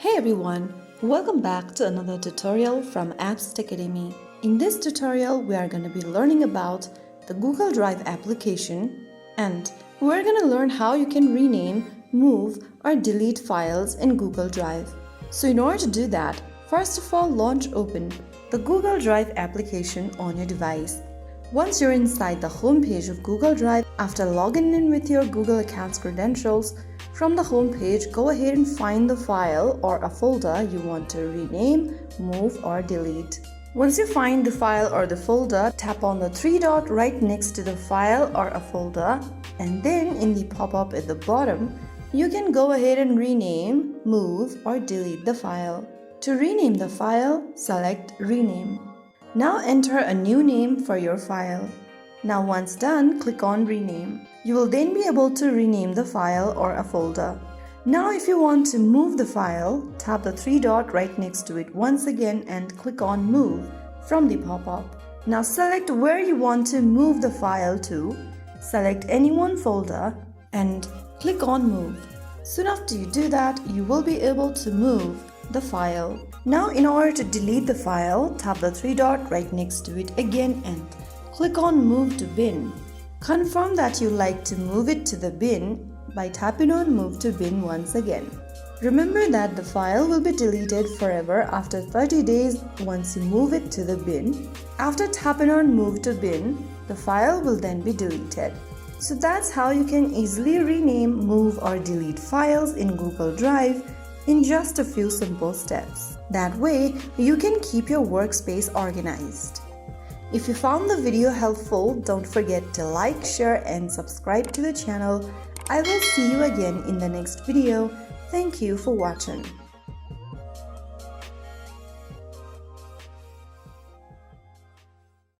Hey everyone, welcome back to another tutorial from Apps Academy. In this tutorial, we are going to be learning about the Google Drive application, and we're going to learn how you can rename, move or delete files in Google Drive. So in order to do that, first of all, launch open the Google Drive application on your device. Once you're inside the home page of Google Drive, after logging in with your Google account's credentials, from the home page, go ahead and find the file or a folder you want to rename, move or delete. Once you find the file or the folder, tap on the three dot right next to the file or a folder, and then in the pop-up at the bottom, you can go ahead and rename, move or delete the file. To rename the file, select Rename. Now enter a new name for your file. Now once done, click on Rename. You will then be able to rename the file or a folder. Now if you want to move the file, tap the three dot right next to it once again and click on Move from the pop-up. Now select where you want to move the file to, select any one folder and click on Move. Soon after you do that, you will be able to move the file. Now in order to delete the file, tap the three dot right next to it again and click on Move to Bin. Confirm that you like to move it to the bin by tapping on Move to Bin once again. Remember that the file will be deleted forever after 30 days once you move it to the bin. After tapping on Move to Bin, the file will then be deleted. So that's how you can easily rename, move or delete files in Google Drive in just a few simple steps. That way, you can keep your workspace organized. If you found the video helpful, don't forget to like, share and subscribe to the channel. I will see you again in the next video. Thank you for watching.